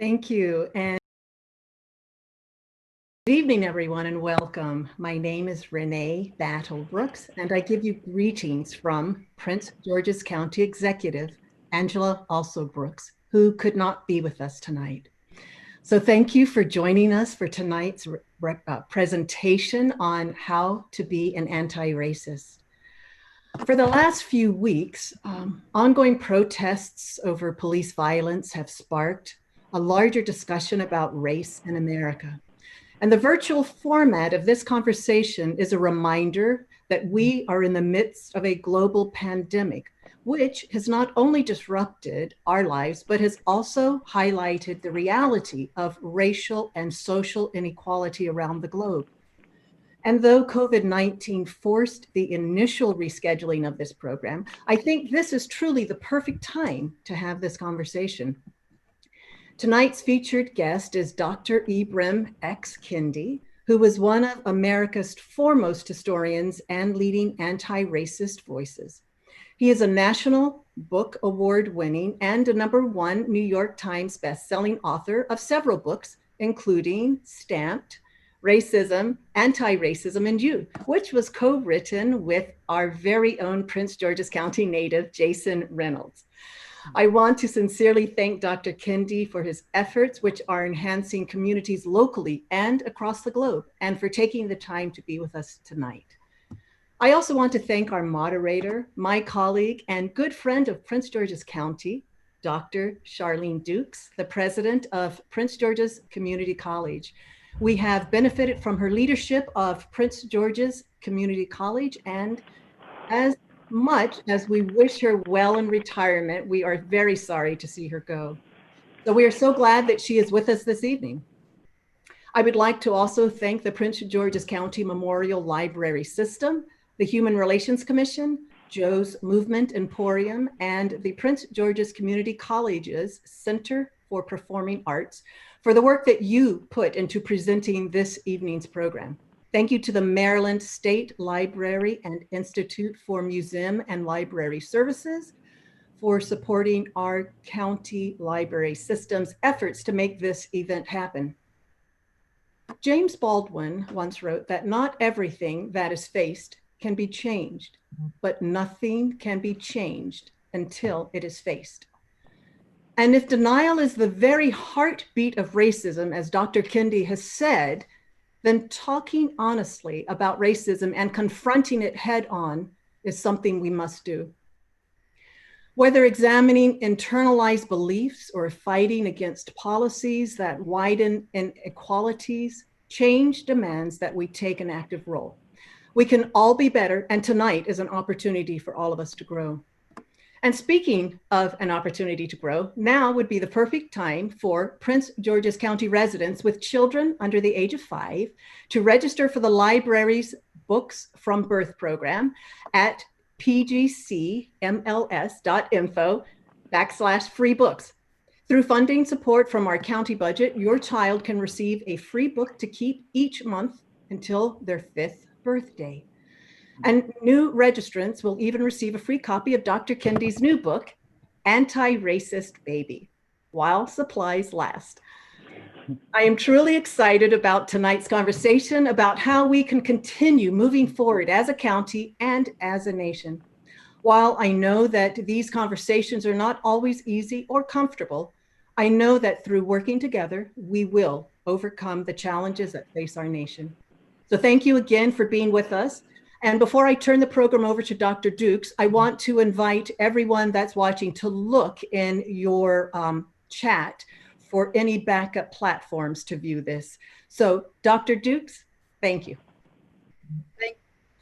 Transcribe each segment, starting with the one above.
Thank you. And good evening, everyone, and welcome. My name is Renee Battle Brooks, and I give you greetings from Prince George's County Executive, Angela Also Brooks, who could not be with us tonight. So thank you for joining us for tonight's presentation on how to be an anti-racist. For the last few weeks, ongoing protests over police violence have sparked a larger discussion about race in America. And the virtual format of this conversation is a reminder that we are in the midst of a global pandemic, which has not only disrupted our lives, but has also highlighted the reality of racial and social inequality around the globe. And though COVID-19 forced the initial rescheduling of this program, I think this is truly the perfect time to have this conversation. Tonight's featured guest is Dr. Ibram X. Kendi, who was one of America's foremost historians and leading anti-racist voices. He is a National Book Award winning and a #1 New York Times bestselling author of several books, including Stamped, Racism, Anti-Racism, and You, which was co-written with our very own Prince George's County native, Jason Reynolds. I want to sincerely thank Dr. Kendi for his efforts, which are enhancing communities locally and across the globe, and for taking the time to be with us tonight. I also want to thank our moderator, my colleague and good friend of Prince George's County, Dr. Charlene Dukes, the president of Prince George's Community College. We have benefited from her leadership of Prince George's Community College, and as much as we wish her well in retirement, we are very sorry to see her go. So we are so glad that she is with us this evening. I would like to also thank the Prince George's County Memorial Library System, the Human Relations Commission, Joe's Movement Emporium, and the Prince George's Community College's Center for Performing Arts for the work that you put into presenting this evening's program. Thank you to the Maryland State Library and Institute for Museum and Library Services for supporting our county library system's efforts to make this event happen. James Baldwin once wrote that not everything that is faced can be changed, but nothing can be changed until it is faced. And if denial is the very heartbeat of racism, as Dr. Kendi has said, then talking honestly about racism and confronting it head on is something we must do. Whether examining internalized beliefs or fighting against policies that widen inequalities, change demands that we take an active role. We can all be better, and tonight is an opportunity for all of us to grow. And speaking of an opportunity to grow, now would be the perfect time for Prince George's County residents with children under the age of 5 to register for the library's Books from Birth program at pgcmls.info/free books. Through funding support from our county budget, your child can receive a free book to keep each month until their 5th birthday. And new registrants will even receive a free copy of Dr. Kendi's new book, Anti-Racist Baby, while supplies last. I am truly excited about tonight's conversation about how we can continue moving forward as a county and as a nation. While I know that these conversations are not always easy or comfortable, I know that through working together, we will overcome the challenges that face our nation. So thank you again for being with us. And before I turn the program over to Dr. Dukes, I want to invite everyone that's watching to look in your chat for any backup platforms to view this. So Dr. Dukes, thank you.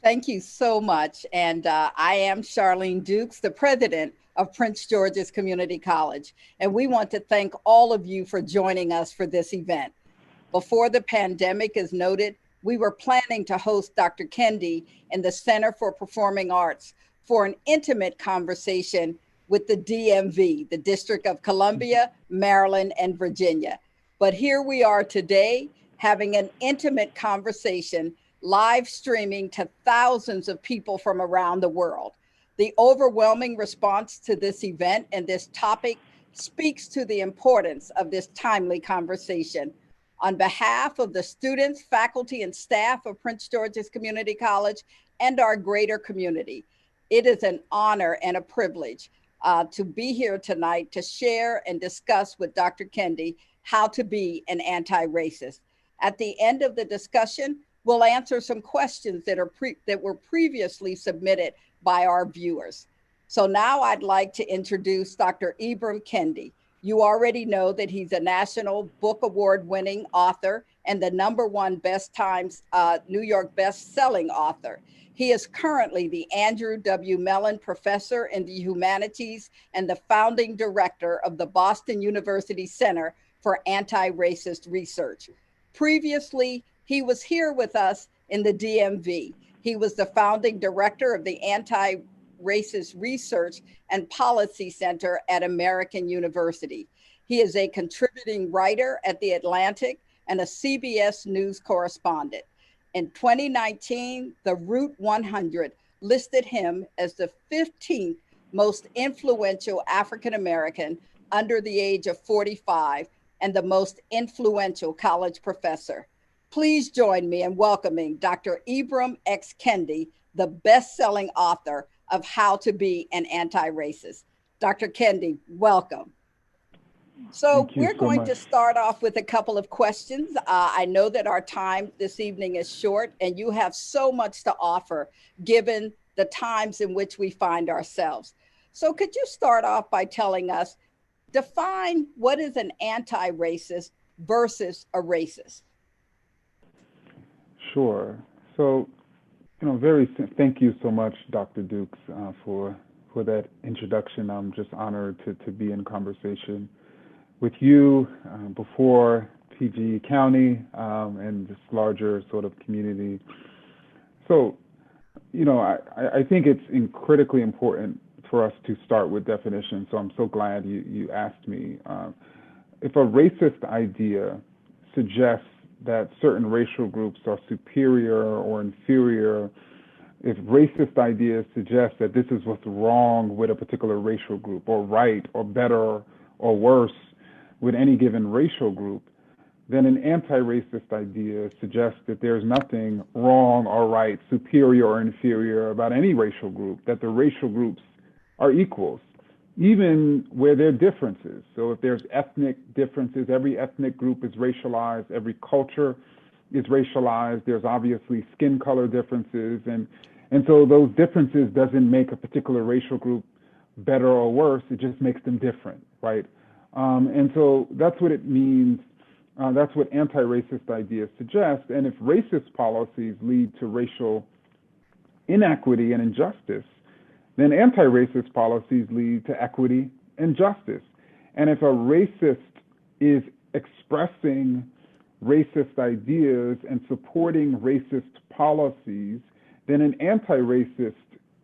Thank you so much. And I am Charlene Dukes, the president of Prince George's Community College. And we want to thank all of you for joining us for this event. Before the pandemic, as noted, we were planning to host Dr. Kendi in the Center for Performing Arts for an intimate conversation with the DMV, the District of Columbia, Maryland, and Virginia. But here we are today having an intimate conversation, live streaming to thousands of people from around the world. The overwhelming response to this event and this topic speaks to the importance of this timely conversation. On behalf of the students, faculty, and staff of Prince George's Community College and our greater community, it is an honor and a privilege to be here tonight to share and discuss with Dr. Kendi how to be an anti-racist. At the end of the discussion, we'll answer some questions that were previously submitted by our viewers. So now I'd like to introduce Dr. Ibram Kendi. You already know that he's a National Book Award winning author and the #1 Best Times New York best-selling author. He is currently the Andrew W. Mellon Professor in the Humanities and the founding director of the Boston University Center for Anti-Racist Research. Previously, he was here with us in the DMV. He was the founding director of the Anti-Racist Research and Policy Center at American University. He is a contributing writer at The Atlantic and a CBS News correspondent. In 2019, the Root 100 listed him as the 15th most influential African American under the age of 45 and the most influential college professor. Please join me in welcoming Dr. Ibram X. Kendi, the best-selling author of How to Be an Anti-Racist. Dr. Kendi, welcome. So we're going to start off with a couple of questions. I know that our time this evening is short and you have so much to offer given the times in which we find ourselves. So could you start off by telling us, define what is an anti-racist versus a racist? Sure. So, thank you so much, Dr. Dukes, for that introduction. I'm just honored to be in conversation with you before PG County and this larger sort of community. So, I think it's critically important for us to start with definition. So I'm so glad you asked me. If a racist idea suggests that certain racial groups are superior or inferior, if racist ideas suggest that this is what's wrong with a particular racial group, or right, or better, or worse with any given racial group, then an anti-racist idea suggests that there's nothing wrong or right, superior or inferior about any racial group, that the racial groups are equals, even where there are differences. So if there's ethnic differences, every ethnic group is racialized, every culture is racialized, there's obviously skin color differences, and so those differences doesn't make a particular racial group better or worse, it just makes them different, right? And so that's what it means. That's what anti-racist ideas suggest. And if racist policies lead to racial inequity and injustice, then anti-racist policies lead to equity and justice. And if a racist is expressing racist ideas and supporting racist policies, then an anti-racist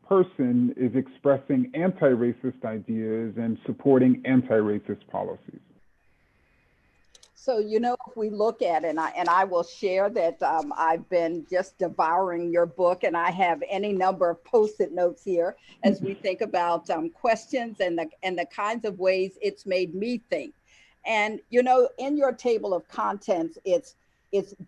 person is expressing anti-racist ideas and supporting anti-racist policies. So, if we look at it, and I will share that I've been just devouring your book, and I have any number of Post-it notes here as we think about questions and the kinds of ways it's made me think. And, in your table of contents, it's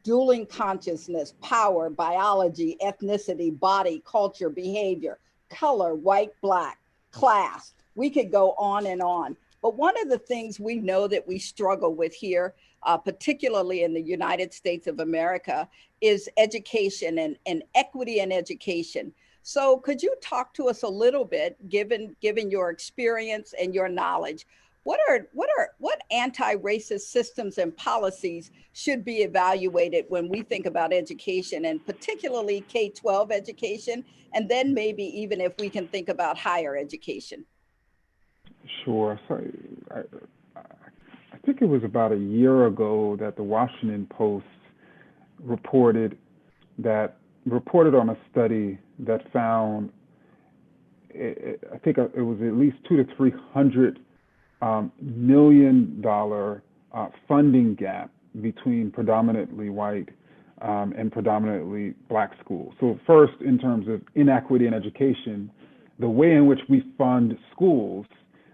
dueling consciousness, power, biology, ethnicity, body, culture, behavior, color, white, black, class. We could go on and on. But one of the things we know that we struggle with here, particularly in the United States of America, is education and equity in education. So could you talk to us a little bit, given your experience and your knowledge, what anti-racist systems and policies should be evaluated when we think about education, and particularly K-12 education, and then maybe even if we can think about higher education? Sure. So I think it was about a year ago that the Washington Post reported on a study that found, I think it was at least $200 to $300 million funding gap between predominantly white and predominantly black schools. So first, in terms of inequity in education, the way in which we fund schools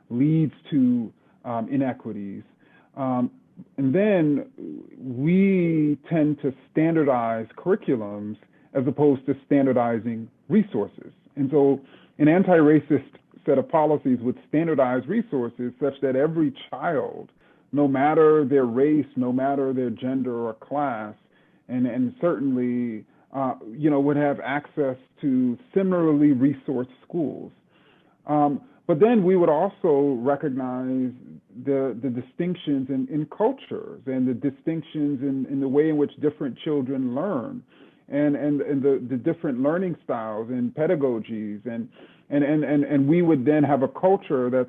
leads to inequities. And then we tend to standardize curriculums as opposed to standardizing resources. And so an anti-racist set of policies would standardize resources such that every child, no matter their race, no matter their gender or class, and certainly would have access to similarly resourced schools. But then we would also recognize the distinctions in cultures and the distinctions in the way in which different children learn and the different learning styles and pedagogies. And we would then have a culture that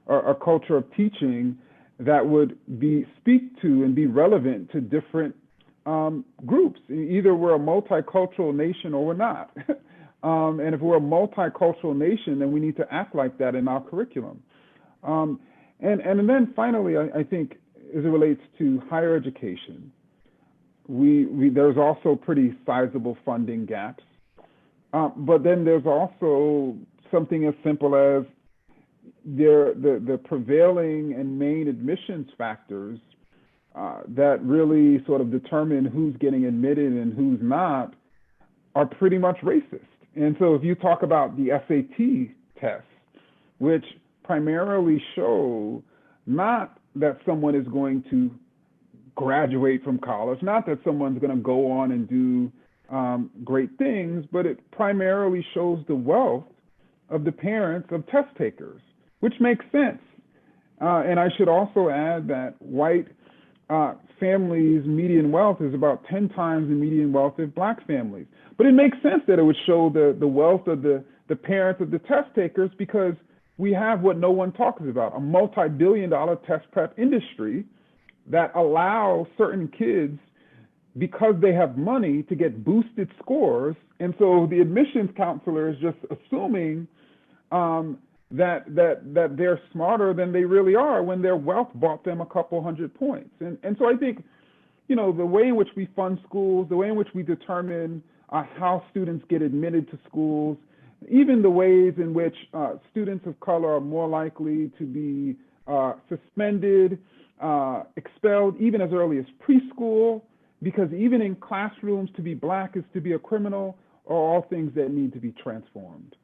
a culture of teaching that would speak to and be relevant to different groups. Either we're a multicultural nation or we're not. And if we're a multicultural nation, then we need to act like that in our curriculum. And then finally, I think, as it relates to higher education, there's also pretty sizable funding gaps. But then there's also something as simple as the prevailing and main admissions factors that really sort of determine who's getting admitted and who's not are pretty much racist. And so if you talk about the SAT tests, which primarily show not that someone is going to graduate from college, not that someone's going to go on and do great things, but it primarily shows the wealth of the parents of test takers, which makes sense. And I should also add that white families' median wealth is about 10 times the median wealth of Black families. But it makes sense that it would show the wealth of the parents of the test takers, because we have what no one talks about, a multi-billion-dollar test prep industry that allows certain kids, because they have money, to get boosted scores. And so the admissions counselor is just assuming that they're smarter than they really are when their wealth bought them a couple hundred points. And so I think, the way in which we fund schools, the way in which we determine how students get admitted to schools, even the ways in which students of color are more likely to be suspended, expelled even as early as preschool, because even in classrooms, to be Black is to be a criminal, are all things that need to be transformed.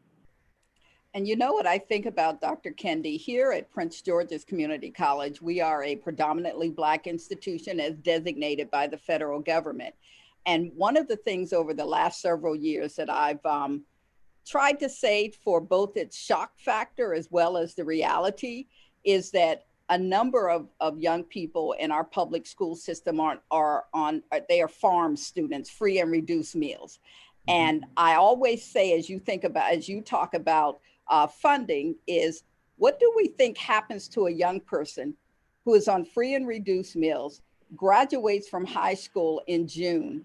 And you know what I think about, Dr. Kendi? Here at Prince George's Community College, we are a predominantly Black institution as designated by the federal government. And one of the things over the last several years that I've tried to say, for both its shock factor as well as the reality, is that a number of young people in our public school system are farm students, free and reduced meals. And I always say, as you talk about funding, is what do we think happens to a young person who is on free and reduced meals, graduates from high school in June,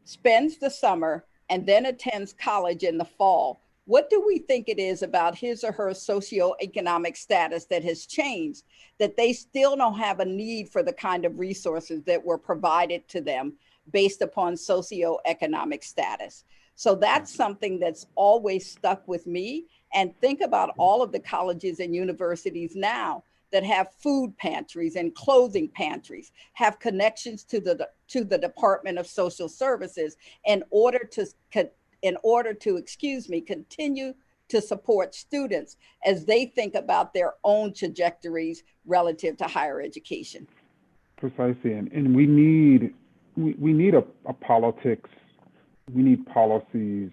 spends the summer, and then attends college in the fall? What do we think it is about his or her socioeconomic status that has changed, that they still don't have a need for the kind of resources that were provided to them based upon socioeconomic status? So that's something that's always stuck with me. And think about all of the colleges and universities now that have food pantries and clothing pantries, have connections to the Department of Social Services in order to continue to support students as they think about their own trajectories relative to higher education. Precisely, and we need a politics. We need policies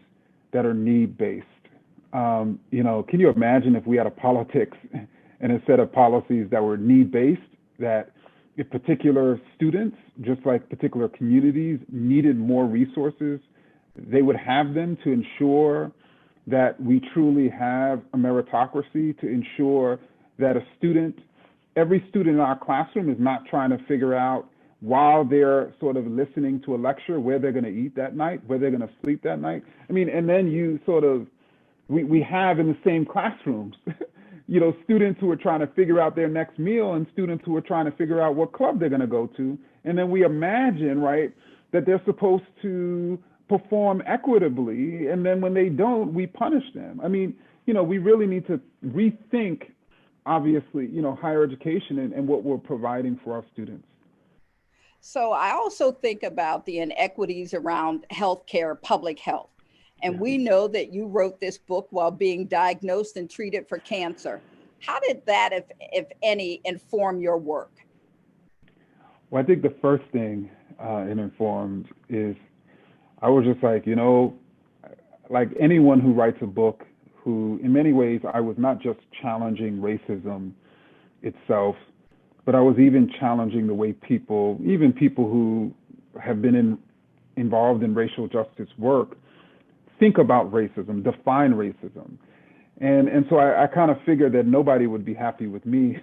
that are need-based. Can you imagine if we had a politics and a set of policies that were need-based, that if particular students, just like particular communities, needed more resources, they would have them to ensure that we truly have a meritocracy, to ensure that every student in our classroom is not trying to figure out while they're sort of listening to a lecture where they're going to eat that night, where they're going to sleep that night. And then we have in the same classrooms, students who are trying to figure out their next meal and students who are trying to figure out what club they're going to go to. And then we imagine, right, that they're supposed to perform equitably. And then when they don't, we punish them. we really need to rethink, obviously, higher education and what we're providing for our students. So I also think about the inequities around healthcare, public health. And Yeah. we know that you wrote this book while being diagnosed and treated for cancer. How did that, if any, inform your work? Well, I think the first thing it informed is I was just like anyone who writes a book, who in many ways I was not just challenging racism itself, but I was even challenging the way people, even people who have been involved in racial justice work, think about racism, define racism. And so I kind of figured that nobody would be happy with me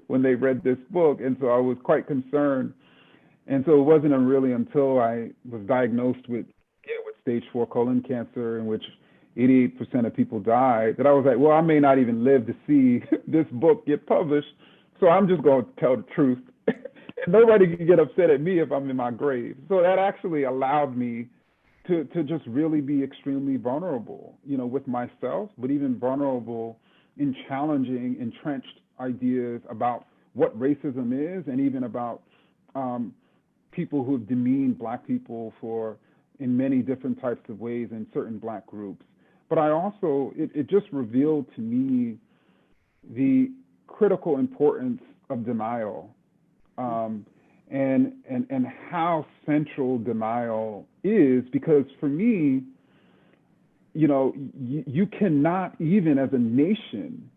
when they read this book. And so I was quite concerned. And so it wasn't really until I was diagnosed with stage 4 colon cancer, in which 88% of people died, that I was like, well, I may not even live to see this book get published. So I'm just going to tell the truth. And nobody can get upset at me if I'm in my grave. So that actually allowed me to just really be extremely vulnerable, with myself, but even vulnerable in challenging entrenched ideas about what racism is, and even about people who have demeaned Black people in many different types of ways in certain Black groups. But I also, it just revealed to me the critical importance of denial, and how central denial is, because for me, you cannot, even as a nation,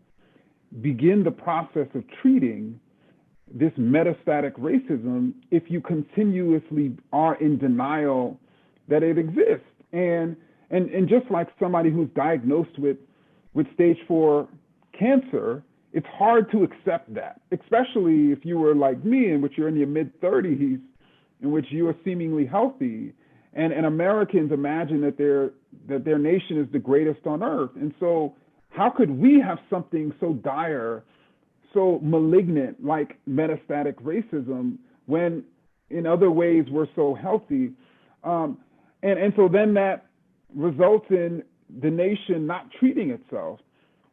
begin the process of treating this metastatic racism if you continuously are in denial that it exists. And just like somebody who's diagnosed with stage 4 cancer, it's hard to accept that, especially if you were like me, in which you're in your mid-30s, in which you are seemingly healthy, and Americans imagine that their nation is the greatest on earth. And so how could we have something so dire, so malignant, like metastatic racism, when in other ways we're so healthy? And so then that results in the nation not treating itself,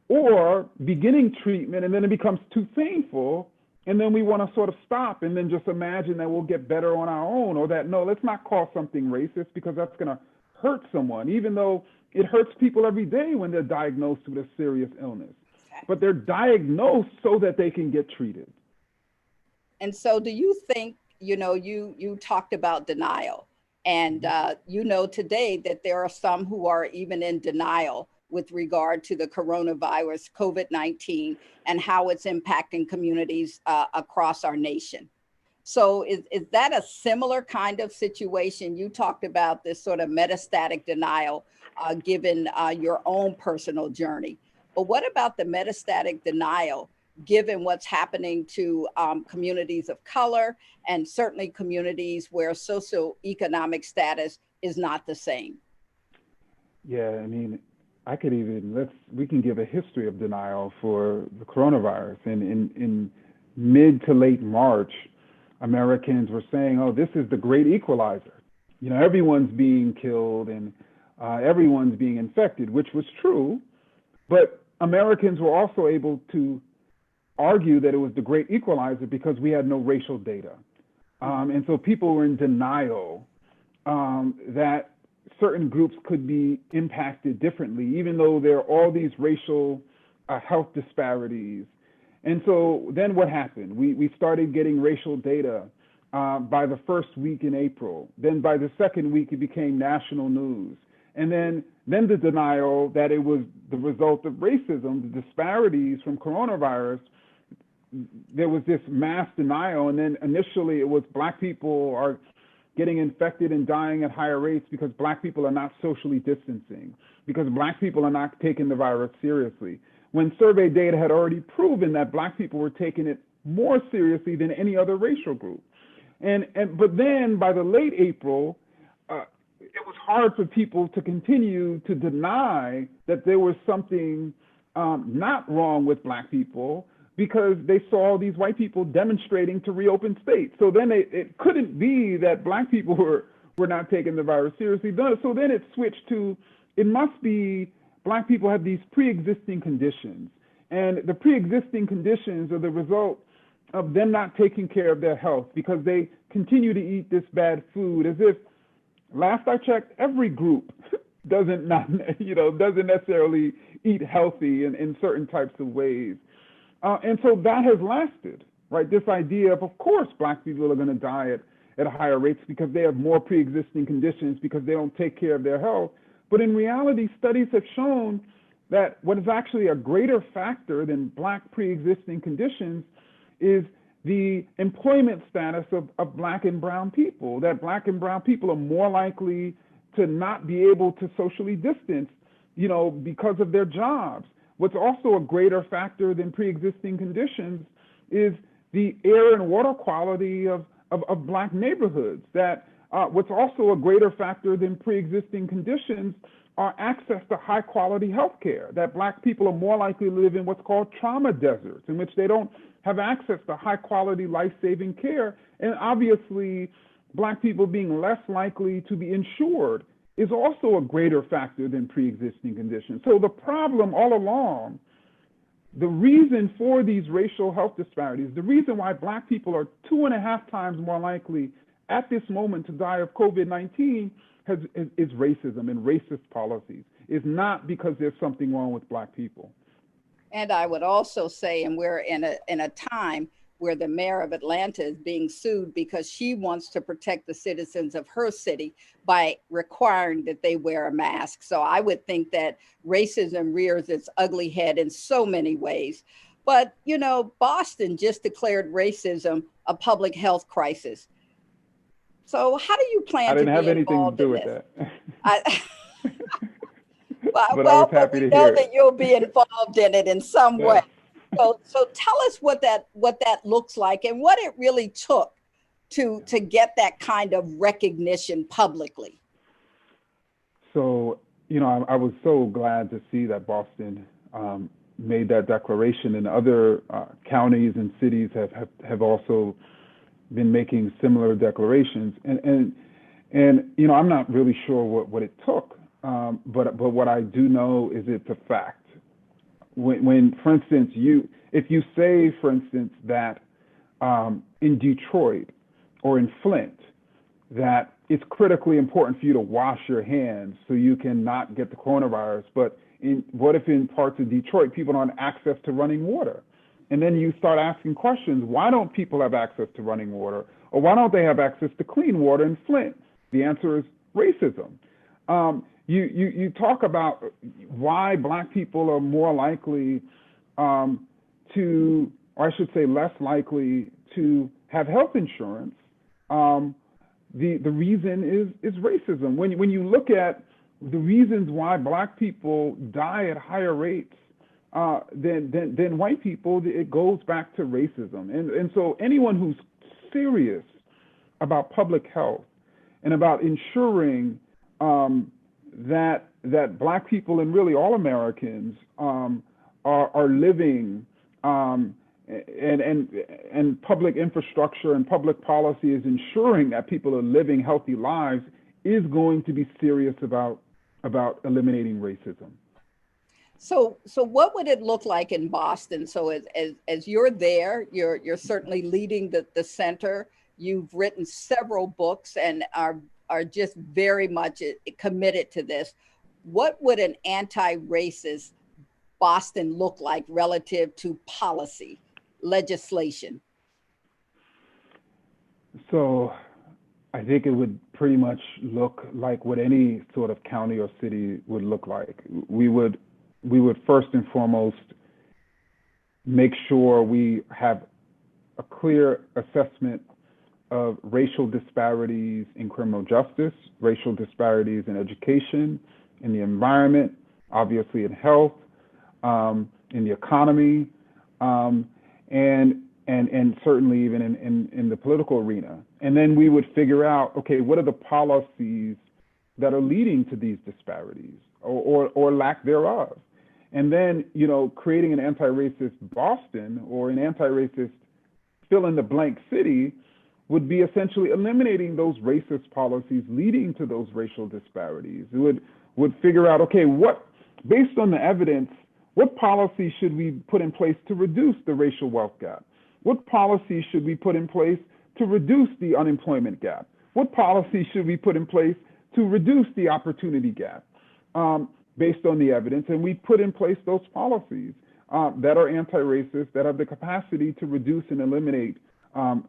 or beginning treatment, and then it becomes too painful, and then we want to sort of stop and then just imagine that we'll get better on our own, or that, no, let's not call something racist because that's going to hurt someone, even though it hurts people every day when they're diagnosed with a serious illness. But they're diagnosed so that they can get treated. And so do you think, you talked about denial, and today that there are some who are even in denial with regard to the coronavirus, COVID-19, and how it's impacting communities across our nation. So is that a similar kind of situation? You talked about this sort of metastatic denial, given your own personal journey. But what about the metastatic denial, given what's happening to communities of color, and certainly communities where socioeconomic status is not the same? Yeah, I mean, we can give a history of denial for the coronavirus. And in mid to late March, Americans were saying, oh, this is the great equalizer. Everyone's being killed and everyone's being infected, which was true. But Americans were also able to argue that it was the great equalizer because we had no racial data. And so people were in denial that certain groups could be impacted differently, even though there are all these racial health disparities. And so then what happened? We started getting racial data by the first week in April. Then by the second week, it became national news. And then the denial that it was the result of racism, the disparities from coronavirus. There was this mass denial. And then initially it was Black people are getting infected and dying at higher rates because Black people are not socially distancing, because Black people are not taking the virus seriously, when survey data had already proven that Black people were taking it more seriously than any other racial group. But then by the late April, it was hard for people to continue to deny that there was something not wrong with Black people, because they saw these white people demonstrating to reopen states. So then it couldn't be that Black people were not taking the virus seriously. So then it switched to, it must be Black people have these pre-existing conditions. And the pre-existing conditions are the result of them not taking care of their health because they continue to eat this bad food as if, last I checked, every group doesn't necessarily eat healthy in certain types of ways. And so that has lasted, right? This idea of course, Black people are going to die at higher rates because they have more pre-existing conditions because they don't take care of their health. But in reality, studies have shown that what is actually a greater factor than Black pre-existing conditions is the employment status of Black and brown people, that Black and brown people are more likely to not be able to socially distance, because of their jobs. What's also a greater factor than pre-existing conditions is the air and water quality of Black neighborhoods. That what's also a greater factor than pre-existing conditions are access to high quality health care, that Black people are more likely to live in what's called trauma deserts, in which they don't have access to high quality life-saving care. And obviously, Black people being less likely to be insured is also a greater factor than pre-existing conditions. So the problem all along, the reason for these racial health disparities, the reason why Black people are 2.5 times more likely at this moment to die of COVID-19 is racism and racist policies. It's not because there's something wrong with Black people. And I would also say, and we're in a time where the mayor of Atlanta is being sued because she wants to protect the citizens of her city by requiring that they wear a mask. So I would think that racism rears its ugly head in so many ways. But, Boston just declared racism a public health crisis. So how do you plan to be involved in this? I didn't have anything to do with that. But we know that you'll be involved in it in some way. So tell us what that looks like and what it really took to get that kind of recognition publicly. So, I was so glad to see that Boston made that declaration, and other counties and cities have also been making similar declarations. And I'm not really sure what it took, but what I do know is it's a fact. When, for instance, if you say, for instance, that in Detroit or in Flint, that it's critically important for you to wash your hands so you can not get the coronavirus, but what if in parts of Detroit people don't have access to running water? And then you start asking questions, why don't people have access to running water? Or why don't they have access to clean water in Flint? The answer is racism. You talk about why Black people are more likely to, or I should say less likely to have health insurance. The reason is racism. When you look at the reasons why Black people die at higher rates than white people, it goes back to racism. And so anyone who's serious about public health and about ensuring that Black people and really all Americans are living and public infrastructure and public policy is ensuring that people are living healthy lives is going to be serious about eliminating racism. So what would it look like in Boston? So as you're there, you're certainly leading the center. You've written several books and are just very much committed to this. What would an anti-racist Boston look like relative to policy, legislation? So I think it would pretty much look like what any sort of county or city would look like. We would first and foremost make sure we have a clear assessment of racial disparities in criminal justice, racial disparities in education, in the environment, obviously in health, in the economy, and certainly even in the political arena. And then we would figure out, okay, what are the policies that are leading to these disparities or lack thereof? And then, creating an anti-racist Boston or an anti-racist fill in the blank city would be essentially eliminating those racist policies leading to those racial disparities. It would figure out, okay, what based on the evidence, what policy should we put in place to reduce the racial wealth gap? What policy should we put in place to reduce the unemployment gap? What policy should we put in place to reduce the opportunity gap based on the evidence? And we put in place those policies that are anti-racist, that have the capacity to reduce and eliminate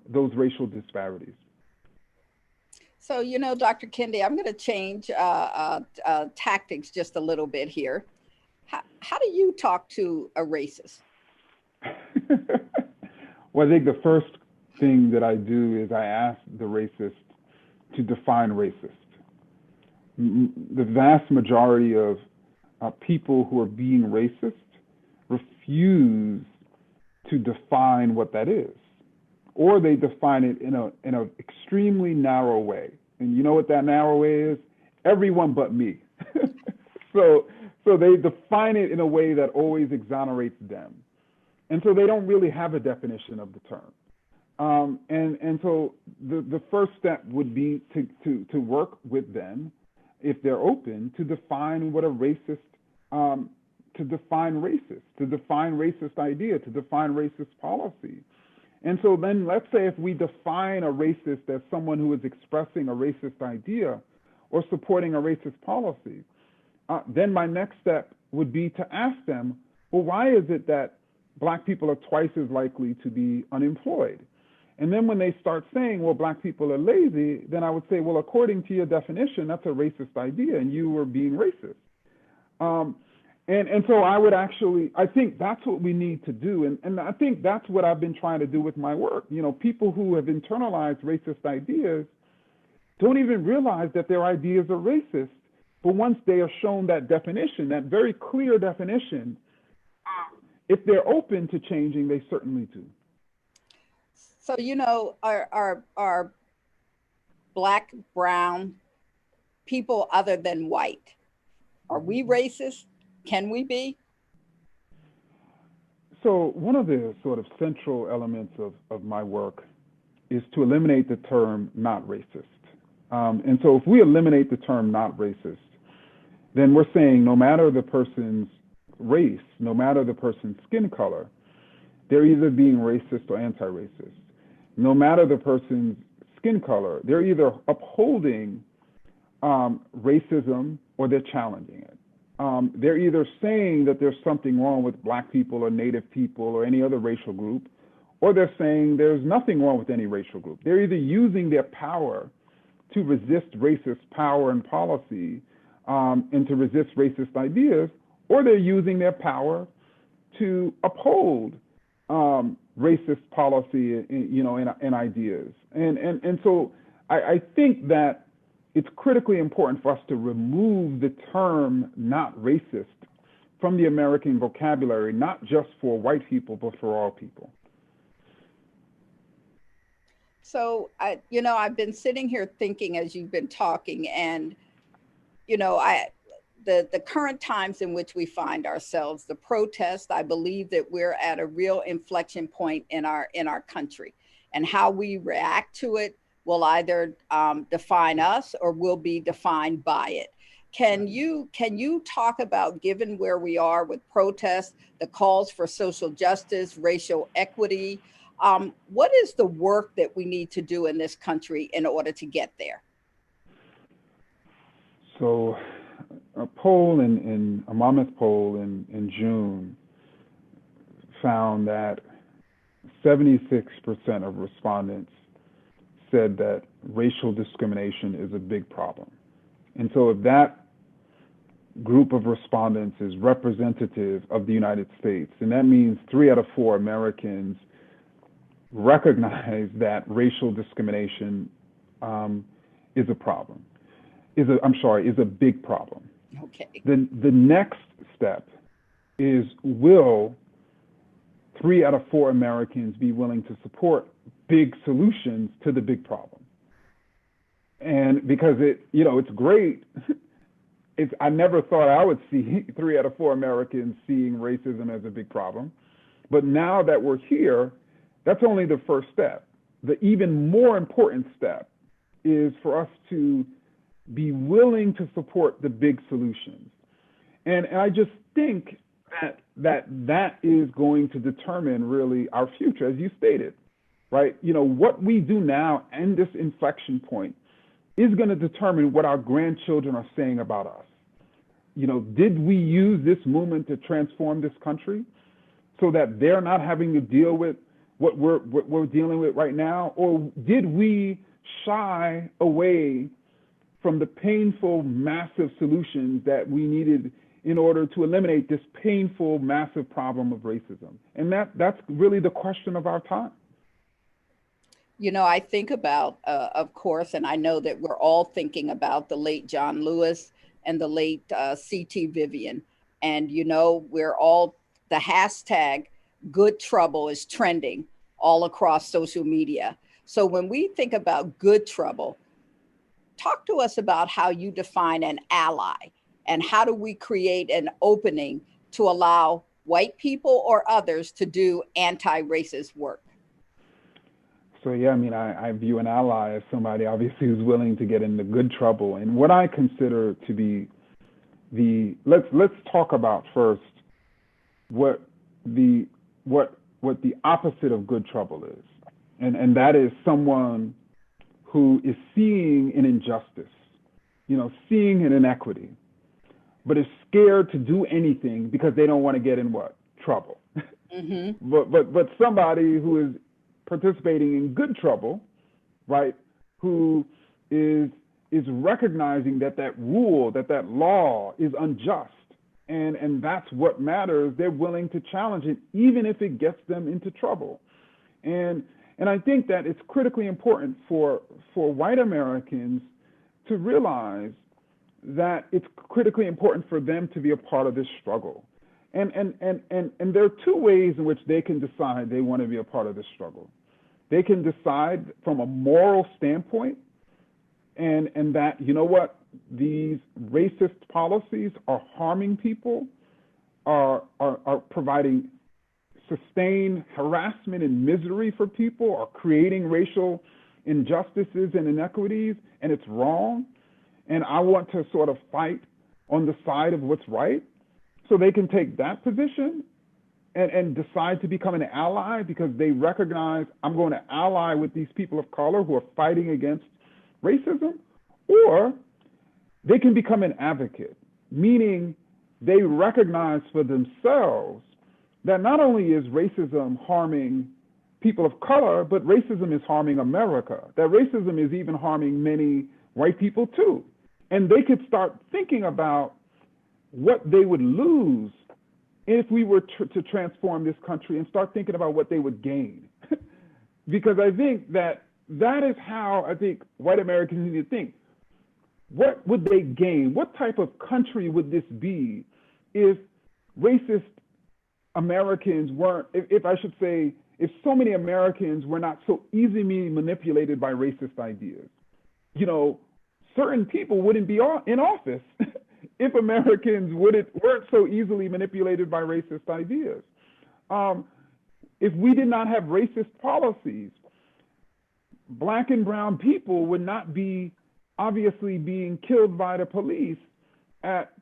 those racial disparities. So, you know, Dr. Kendi, I'm going to change tactics just a little bit here. How do you talk to a racist? Well, I think the first thing that I do is I ask the racist to define racist. The vast majority of people who are being racist refuse to define what that is, or they define it in an extremely narrow way. And you know what that narrow way is? Everyone but me. So they define it in a way that always exonerates them. And so they don't really have a definition of the term. And so the first step would be to work with them, if they're open, to define what a racist, to define racist idea, to define racist policy. And so then let's say if we define a racist as someone who is expressing a racist idea or supporting a racist policy, then my next step would be to ask them, well, why is it that Black people are twice as likely to be unemployed? And then when they start saying, well, Black people are lazy, then I would say, well, according to your definition, that's a racist idea and you were being racist. And so I would actually, I think that's what we need to do. And I think that's what I've been trying to do with my work. You know, people who have internalized racist ideas don't even realize that their ideas are racist. But once they are shown that definition, that very clear definition, if they're open to changing, they certainly do. So, you know, are Black, brown people other than white, are we racist? Can we be? So one of the sort of central elements of my work is to eliminate the term not racist. And so if we eliminate the term not racist, then we're saying no matter the person's race, no matter the person's skin color, they're either being racist or anti-racist. No matter the person's skin color, they're either upholding racism or they're challenging it. They're either saying that there's something wrong with Black people or Native people or any other racial group, or they're saying there's nothing wrong with any racial group. They're either using their power to resist racist power and policy and to resist racist ideas, or they're using their power to uphold racist policy, you know, and ideas. And so I think that it's critically important for us to remove the term not racist from the American vocabulary, not just for white people, but for all people. So, you know, I've been sitting here thinking as you've been talking, and, you know, the current times in which we find ourselves, the protest, I believe that we're at a real inflection point in our country, and how we react to it will either define us or will be defined by it. Can you talk about, given where we are with protests, the calls for social justice, racial equity, what is the work that we need to do in this country in order to get there? So a poll a Monmouth poll in June found that 76% of respondents said that racial discrimination is a big problem. And so if that group of respondents is representative of the United States, and that means 3 out of 4 Americans recognize that racial discrimination is a problem, is a big problem. Okay. The next step is, will 3 out of 4 Americans be willing to support big solutions to the big problem? And because it's great. I never thought I would see 3 out of 4 Americans seeing racism as a big problem. But now that we're here, that's only the first step. The even more important step is for us to be willing to support the big solutions. And I just think that is going to determine really our future, as you stated, right? You know, what we do now and this inflection point is going to determine what our grandchildren are saying about us. You know, did we use this movement to transform this country so that they're not having to deal with what we're dealing with right now? Or did we shy away from the painful, massive solutions that we needed in order to eliminate this painful, massive problem of racism? And that's really the question of our time. You know, I think about, of course, and I know that we're all thinking about the late John Lewis and the late C.T. Vivian. And, you know, the hashtag good trouble is trending all across social media. So when we think about good trouble, talk to us about how you define an ally and how do we create an opening to allow white people or others to do anti-racist work? So yeah, I mean, I view an ally as somebody obviously who's willing to get into good trouble. And what I consider to be let's talk about first what the opposite of good trouble is. And that is someone who is seeing an injustice, you know, seeing an inequity, but is scared to do anything because they don't want to get in what? Trouble. Mm-hmm. But somebody who is participating in good trouble, right? Who is recognizing that rule, that law is unjust, and that's what matters. They're willing to challenge it, even if it gets them into trouble. And I think that it's critically important for white Americans to realize that it's critically important for them to be a part of this struggle. And there are two ways in which they can decide they want to be a part of this struggle. They can decide from a moral standpoint and that, you know what, these racist policies are harming people, are providing sustained harassment and misery for people, are creating racial injustices and inequities, and it's wrong. And I want to sort of fight on the side of what's right. So they can take that position and decide to become an ally because they recognize I'm going to ally with these people of color who are fighting against racism, or they can become an advocate, meaning they recognize for themselves that not only is racism harming people of color, but racism is harming America, that racism is even harming many white people too. And they could start thinking about what they would lose if we were to transform this country and start thinking about what they would gain. Because I think that is how I think white Americans need to think. What would they gain? What type of country would this be if racist Americans weren't, if I should say, if so many Americans were not so easily manipulated by racist ideas? You know, certain people wouldn't be in office if Americans weren't so easily manipulated by racist ideas. If we did not have racist policies, Black and brown people would not be obviously being killed by the police at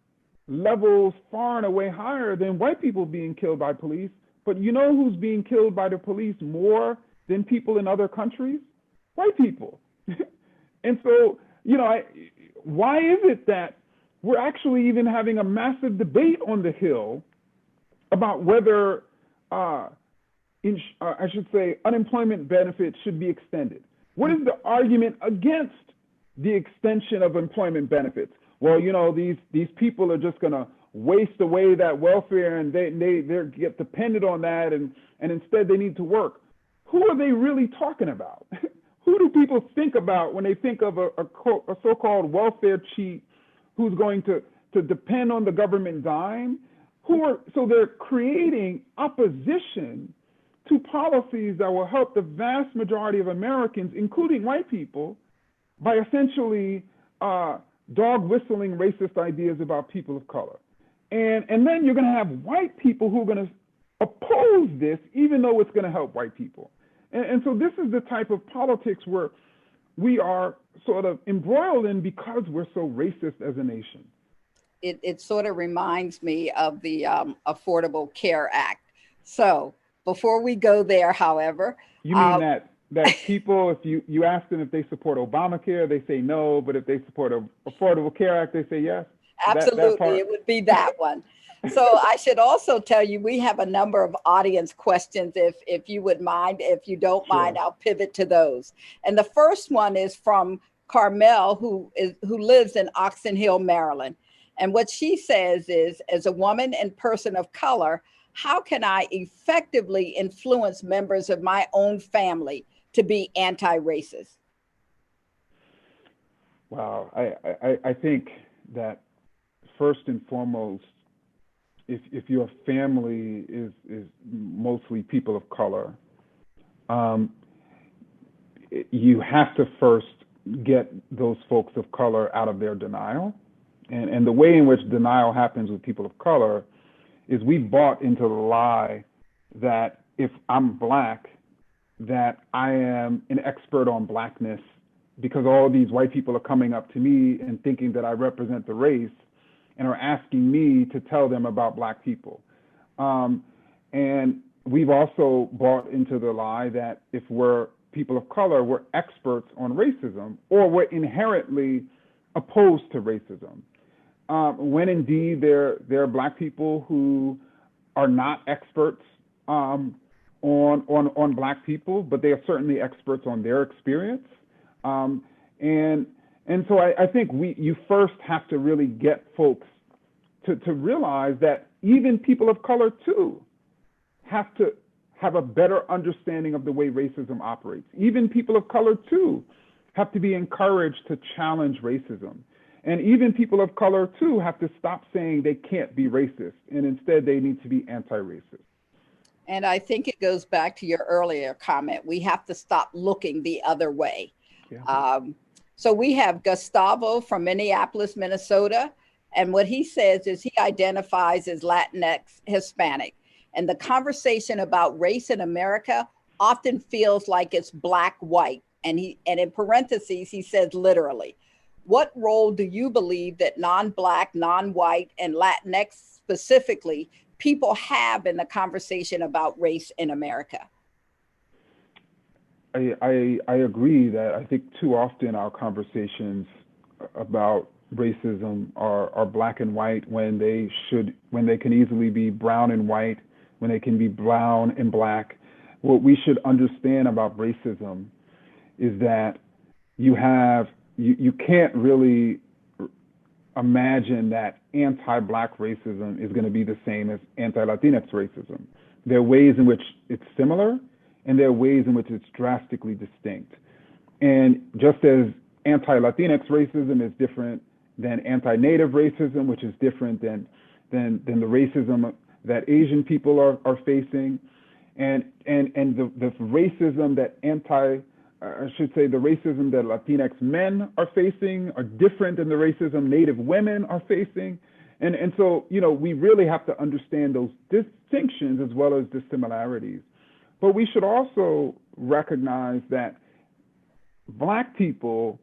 levels far and away higher than white people being killed by police. But you know who's being killed by the police more than people in other countries? White people. And so, you know, why is it that we're actually even having a massive debate on the Hill about whether, I should say, unemployment benefits should be extended? What is the argument against the extension of employment benefits? Well, you know, these people are just going to waste away that welfare and they get dependent on that, and instead they need to work. Who are they really talking about? Who do people think about when they think of a so-called welfare cheat who's going to depend on the government dime? So they're creating opposition to policies that will help the vast majority of Americans, including white people, by essentially dog whistling racist ideas about people of color. And then you're going to have white people who are going to oppose this, even though it's going to help white people. And so this is the type of politics where we are sort of embroiled in because we're so racist as a nation. it sort of reminds me of the Affordable Care Act. So before we go there, however, You mean that people, if you ask them if they support Obamacare, they say no, but if they support a Affordable Care Act, they say yes. That absolutely, part. it would be that one. So I should also tell you, we have a number of audience questions. If you would mind, if you don't mind, Sure. I'll pivot to those. And the first one is from Carmel, who lives in Oxon Hill, Maryland. And what she says is, as a woman and person of color, how can I effectively influence members of my own family to be anti-racist? Wow. I think that first and foremost, if your family is mostly people of color, um, you have to first get those folks of color out of their denial. And the way in which denial happens with people of color is we bought into the lie that if I'm black, that I am an expert on blackness because all these white people are coming up to me and thinking that I represent the race and are asking me to tell them about black people. And we've also bought into the lie that if we're people of color, we're experts on racism or we're inherently opposed to racism. When indeed there are black people who are not experts on black people, but they are certainly experts on their experience. And so I think you first have to really get folks to realize that even people of color too have to have a better understanding of the way racism operates. Even people of color too have to be encouraged to challenge racism. And even people of color too have to stop saying they can't be racist and instead they need to be anti-racist. And I think it goes back to your earlier comment. We have to stop looking the other way. Yeah. So we have Gustavo from Minneapolis, Minnesota. And what he says is he identifies as Latinx Hispanic. And the conversation about race in America often feels like it's black, white. And in parentheses, he says literally. What role do you believe that non-black, non-white, and Latinx specifically people have in the conversation about race in America? I agree that I think too often our conversations about racism are black and white when they can easily be brown and white, when they can be brown and black. What we should understand about racism is that you can't really imagine that anti-black racism is going to be the same as anti-Latinx racism. There are ways in which it's similar, and there are ways in which it's drastically distinct. And just as anti-Latinx racism is different than anti-Native racism, which is different than the racism that Asian people are facing, and the racism that the racism that Latinx men are facing are different than the racism Native women are facing. And so, we really have to understand those distinctions as well as the similarities. But we should also recognize that black people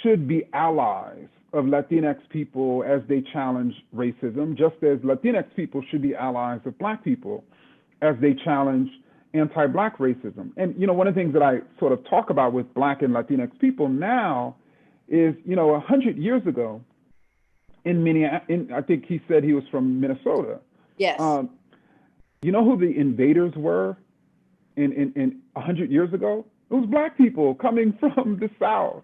should be allies of Latinx people as they challenge racism, just as Latinx people should be allies of black people as they challenge anti-black racism. And, one of the things that I sort of talk about with black and Latinx people now is, 100 years ago in Minneapolis, I think he said he was from Minnesota. Yes. You know who the invaders were in 100 years ago? It was black people coming from the South.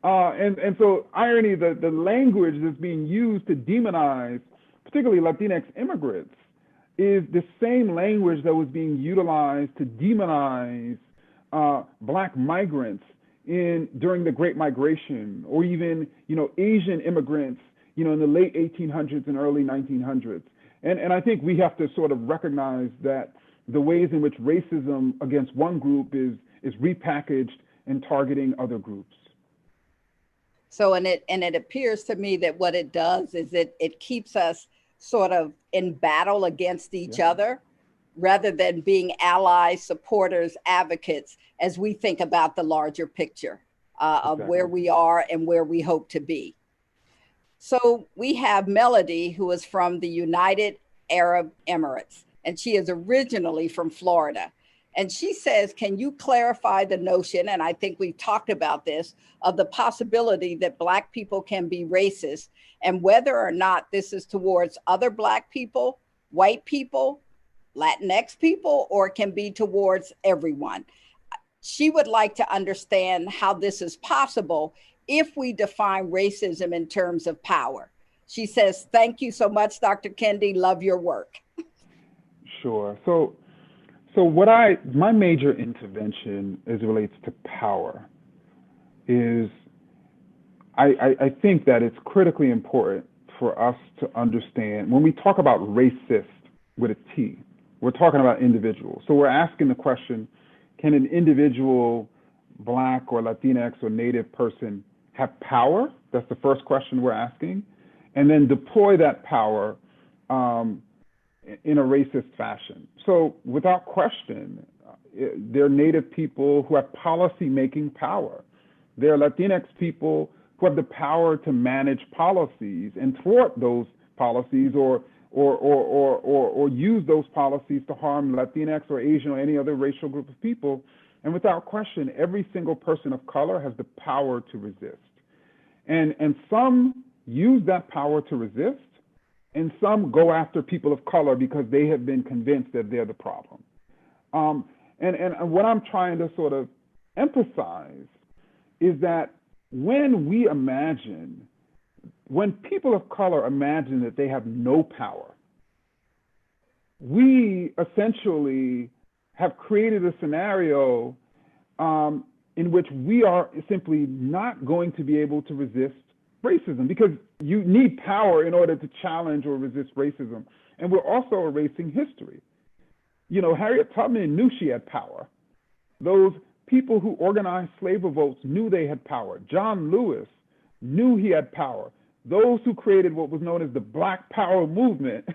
And so irony, the language that's being used to demonize, particularly Latinx immigrants, is the same language that was being utilized to demonize black migrants during the Great Migration, or even Asian immigrants in the late 1800s and early 1900s. And I think we have to sort of recognize that the ways in which racism against one group is repackaged and targeting other groups. So, and it appears to me that what it does is it keeps us sort of in battle against each other, rather than being allies, supporters, advocates, as we think about the larger picture of where we are and where we hope to be. So we have Melody, who is from the United Arab Emirates, and she is originally from Florida. And she says, can you clarify the notion? And I think we've talked about this, of the possibility that Black people can be racist, and whether or not this is towards other Black people, white people, Latinx people, or it can be towards everyone. She would like to understand how this is possible if we define racism in terms of power. She says, thank you so much, Dr. Kendi. Love your work. Sure. So my major intervention as it relates to power is I think that it's critically important for us to understand when we talk about racist with a T, we're talking about individuals. So we're asking the question, can an individual Black or Latinx or Native person have power? That's the first question we're asking. And then deploy that power in a racist fashion. So without question, there are Native people who have policy-making power. There are Latinx people who have the power to manage policies and thwart those policies or use those policies to harm Latinx or Asian or any other racial group of people. And without question, every single person of color has the power to resist. And some use that power to resist, and some go after people of color because they have been convinced that they're the problem. And what I'm trying to sort of emphasize is that when people of color imagine that they have no power, we essentially have created a scenario in which we are simply not going to be able to resist racism, because you need power in order to challenge or resist racism. And we're also erasing history. You know, Harriet Tubman knew she had power. Those people who organized slave revolts knew they had power. John Lewis knew he had power. Those who created what was known as the Black Power movement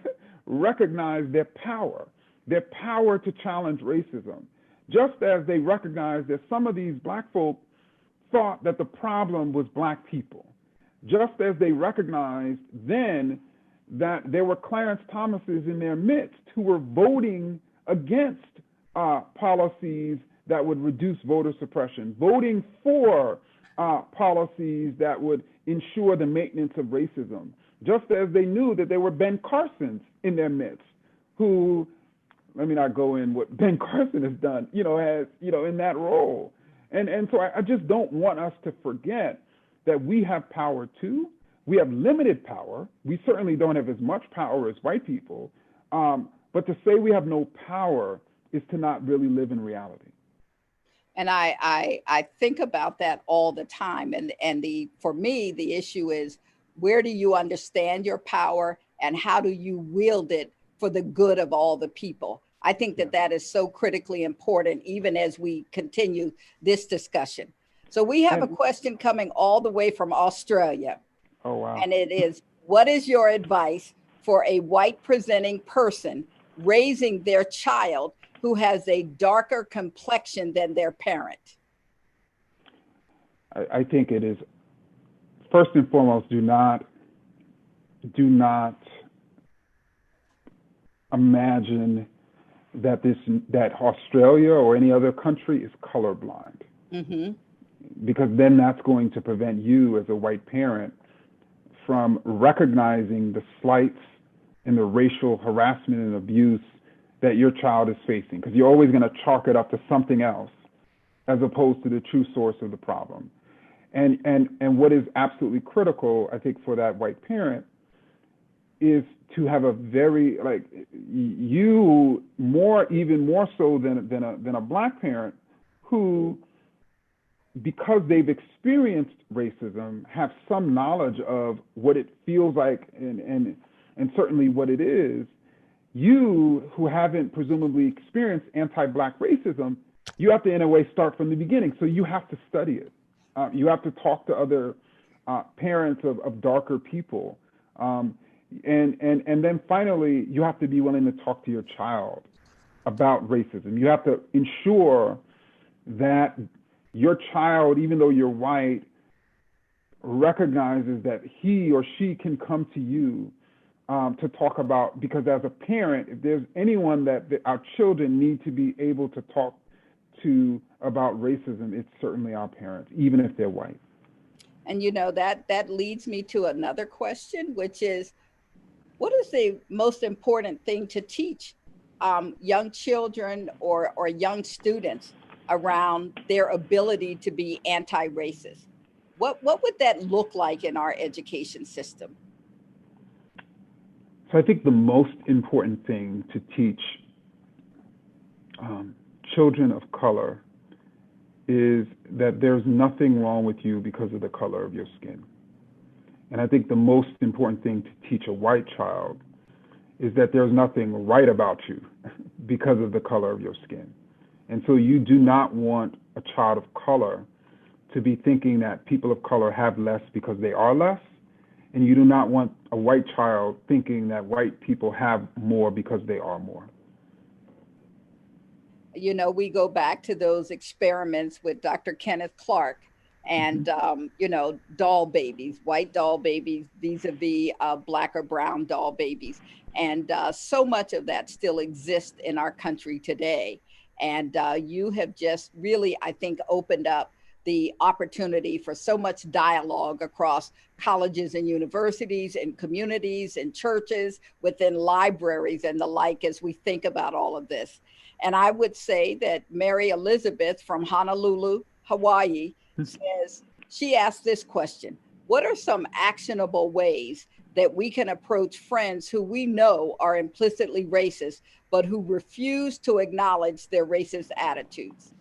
recognized their power to challenge racism, just as they recognized that some of these Black folk thought that the problem was Black people, just as they recognized then that there were Clarence Thomases in their midst who were voting against policies that would reduce voter suppression, voting for policies that would ensure the maintenance of racism, just as they knew that there were Ben Carsons in their midst who, let me not go in what Ben Carson has done, in that role. And so I just don't want us to forget that we have power too. We have limited power. We certainly don't have as much power as white people. But to say we have no power is to not really live in reality. And I think about that all the time. And for me, the issue is, where do you understand your power and how do you wield it for the good of all the people? I think that is so critically important, even as we continue this discussion. So we have a question coming all the way from Australia. Oh, wow. And it is, what is your advice for a white presenting person raising their child who has a darker complexion than their parent? I think it is, first and foremost, do not imagine that Australia or any other country is colorblind. Mm-hmm. Because then that's going to prevent you as a white parent from recognizing the slights and the racial harassment and abuse that your child is facing, because you're always going to chalk it up to something else as opposed to the true source of the problem. And what is absolutely critical, I think, for that white parent is to have a very, even more so than a Black parent who, because they've experienced racism, have some knowledge of what it feels like and certainly what it is. You, who haven't presumably experienced anti-Black racism, you have to, in a way, start from the beginning. So you have to study it. You have to talk to other parents of darker people. And then finally, you have to be willing to talk to your child about racism. You have to ensure that your child, even though you're white, recognizes that he or she can come to you to talk about, because as a parent, if there's anyone that our children need to be able to talk to about racism, it's certainly our parents, even if they're white. And that leads me to another question, which is, what is the most important thing to teach young children or young students around their ability to be anti-racist? What would that look like in our education system? So I think the most important thing to teach children of color is that there's nothing wrong with you because of the color of your skin. And I think the most important thing to teach a white child is that there's nothing right about you because of the color of your skin. And so you do not want a child of color to be thinking that people of color have less because they are less. And you do not want a white child thinking that white people have more because they are more. We go back to those experiments with Dr. Kenneth Clark and, doll babies, white doll babies vis-a-vis black or brown doll babies. And so much of that still exists in our country today. And you have just really, I think, opened up the opportunity for so much dialogue across colleges and universities and communities and churches, within libraries and the like, as we think about all of this. And I would say that Mary Elizabeth from Honolulu, Hawaii, says, she asked this question: what are some actionable ways that we can approach friends who we know are implicitly racist, but who refuse to acknowledge their racist attitudes?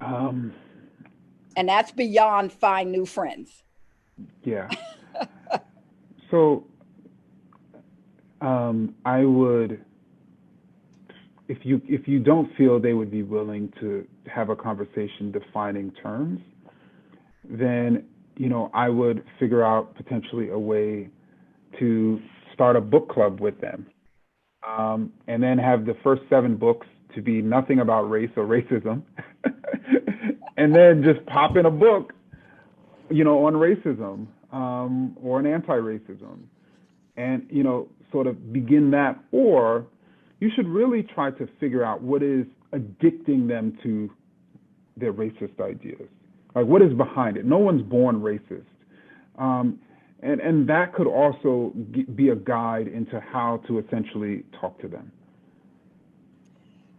And that's beyond find new friends. Yeah. So I would, if you don't feel they would be willing to have a conversation defining terms, then I would figure out potentially a way to start a book club with them, and then have the first 7 books to be nothing about race or racism, and then just pop in a book, on racism or an anti-racism, and sort of begin that. Or you should really try to figure out what is addicting them to their racist ideas. Like, what is behind it? No one's born racist. And that could also be a guide into how to essentially talk to them.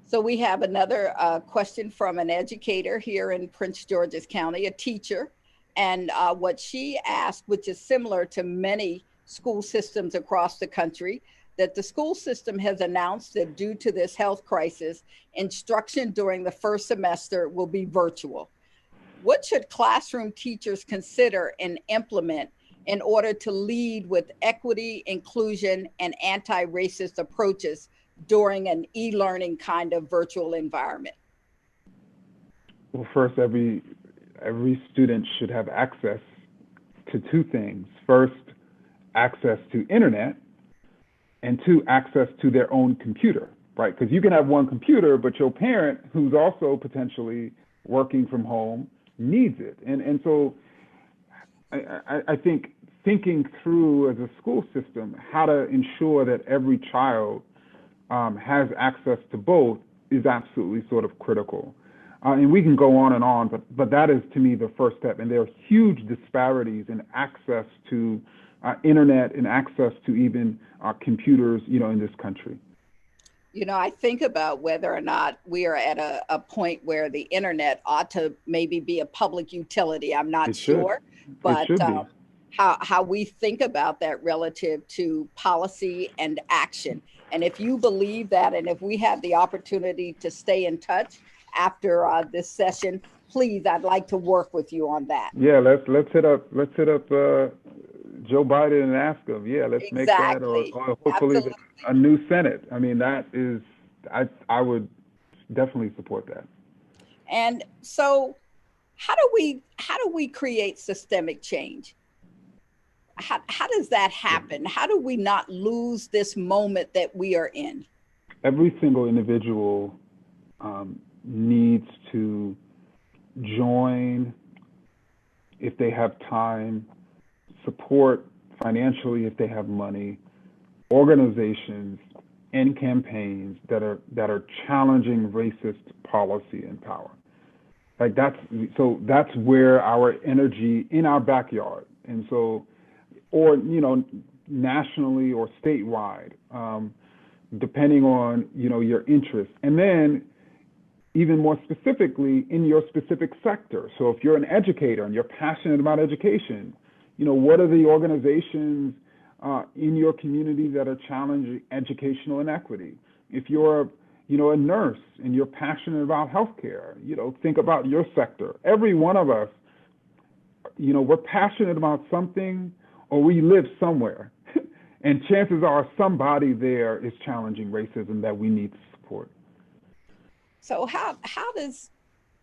So we have another question from an educator here in Prince George's County, a teacher. And what she asked, which is similar to many school systems across the country, that the school system has announced that due to this health crisis, instruction during the first semester will be virtual. What should classroom teachers consider and implement in order to lead with equity, inclusion, and anti-racist approaches during an e-learning kind of virtual environment? Well, first, every student should have access to 2 things. First, access to internet, and 2, access to their own computer, right? Because you can have one computer, but your parent, who's also potentially working from home, needs it. And so I think thinking through as a school system how to ensure that every child has access to both is absolutely sort of critical. And we can go on, but that is, to me, the first step. And there are huge disparities in access to internet and access to even computers, in this country. I think about whether or not we are at a point where the internet ought to maybe be a public utility. I'm not sure, but how we think about that relative to policy and action. And if you believe that, and if we have the opportunity to stay in touch after this session, please, I'd like to work with you on that. Yeah, let's hit up Joe Biden and ask him. Yeah, let's make that, or hopefully a new Senate. I mean, that is, I would definitely support that. And so, how do we create systemic change? How does that happen? How do we not lose this moment that we are in? Every single individual needs to join if they have time, support financially if they have money, organizations and campaigns that are challenging racist policy and power. Like that's where our energy in our backyard, and so, or nationally or statewide, depending on your interests, and then even more specifically in your specific sector. So if you're an educator and you're passionate about education, what are the organizations in your community that are challenging educational inequity? If you're a nurse and you're passionate about healthcare, think about your sector. Every one of us, we're passionate about something, or we live somewhere. And chances are somebody there is challenging racism that we need to support. So how does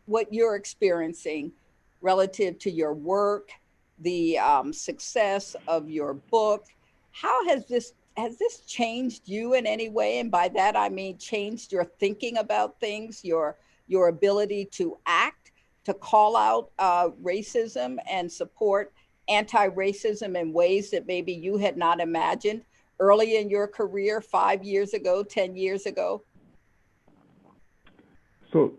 what you're experiencing relative to your work, the success of your book, how has this changed you in any way? And by that I mean changed your thinking about things, your ability to act, to call out racism and support anti-racism in ways that maybe you had not imagined early in your career, 5 years ago, 10 years ago? So,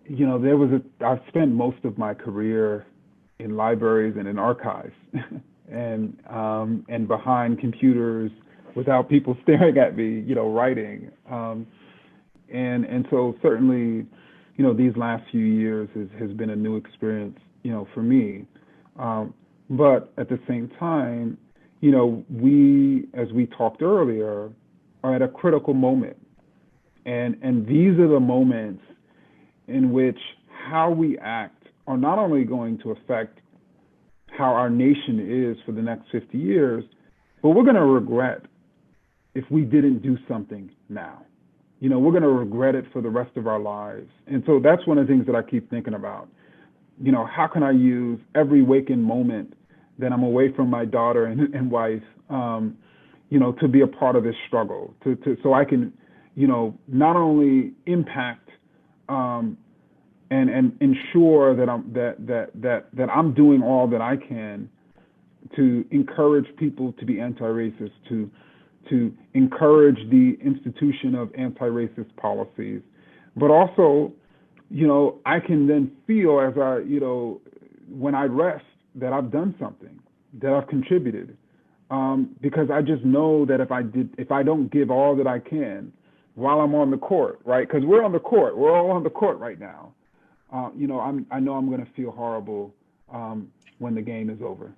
I've spent most of my career in libraries and in archives and behind computers without people staring at me, writing. And so certainly, these last few years has been a new experience, for me. But at the same time, as we talked earlier, are at a critical moment. And these are the moments in which how we act are not only going to affect how our nation is for the next 50 years, but we're going to regret if we didn't do something now. We're going to regret it for the rest of our lives. And so that's one of the things that I keep thinking about. How can I use every waking moment that I'm away from my daughter and wife, to be a part of this struggle, so I can, not only impact and ensure that I'm doing all that I can to encourage people to be anti-racist, to encourage the institution of anti-racist policies, but also, I can then feel as when I rest, that I've done something, that I've contributed, because I just know that if I don't give all that I can while I'm on the court, right? Because we're on the court, we're all on the court right now. I know I'm going to feel horrible when the game is over.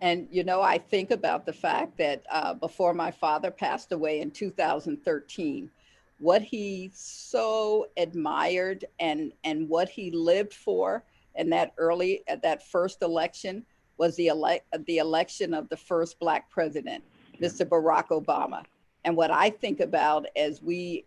And, I think about the fact that before my father passed away in 2013, what he so admired and what he lived for in that first election was the election of the first Black president, Mr. Barack Obama. And what I think about as we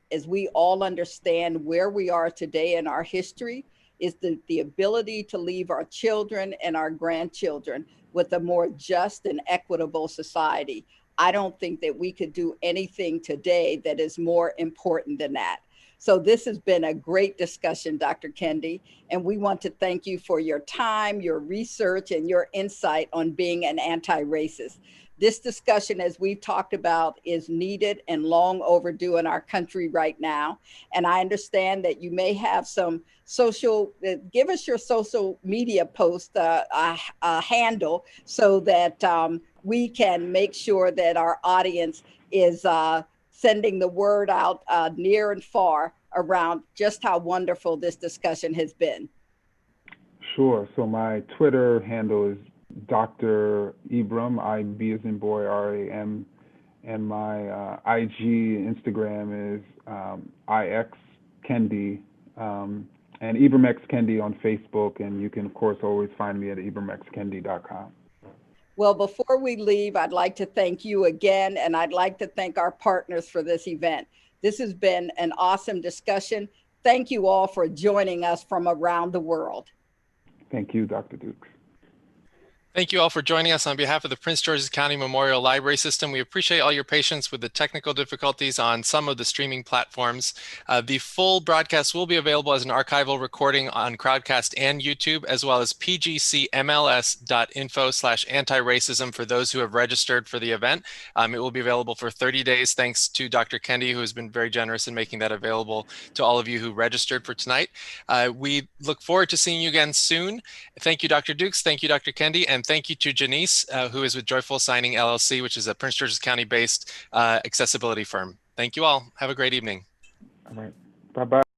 all understand where we are today in our history is the ability to leave our children and our grandchildren with a more just and equitable society. I don't think that we could do anything today that is more important than that. So this has been a great discussion, Dr. Kendi, and we want to thank you for your time, your research, and your insight on being an anti-racist. This discussion, as we've talked about, is needed and long overdue in our country right now. And I understand that you may have some give us your social media post handle so that we can make sure that our audience is sending the word out near and far around just how wonderful this discussion has been. Sure. So my Twitter handle is Dr. Ibram, IB as in boy, RAM, and my IG Instagram is IX Kendi, and Ibram X Kendi on Facebook, and you can of course always find me at ibramxkendi.com. Well, before we leave, I'd like to thank you again, and I'd like to thank our partners for this event. This has been an awesome discussion. Thank you all for joining us from around the world. Thank you, Dr. Dukes. Thank you all for joining us on behalf of the Prince George's County Memorial Library System. We appreciate all your patience with the technical difficulties on some of the streaming platforms. The full broadcast will be available as an archival recording on Crowdcast and YouTube, as well as pgcmls.info/anti-racism for those who have registered for the event. It will be available for 30 days, thanks to Dr. Kendi, who has been very generous in making that available to all of you who registered for tonight. We look forward to seeing you again soon. Thank you, Dr. Dukes. Thank you, Dr. Kendi. And thank you to Janice, who is with Joyful Signing LLC, which is a Prince George's County-based accessibility firm. Thank you all. Have a great evening. All right. Bye-bye.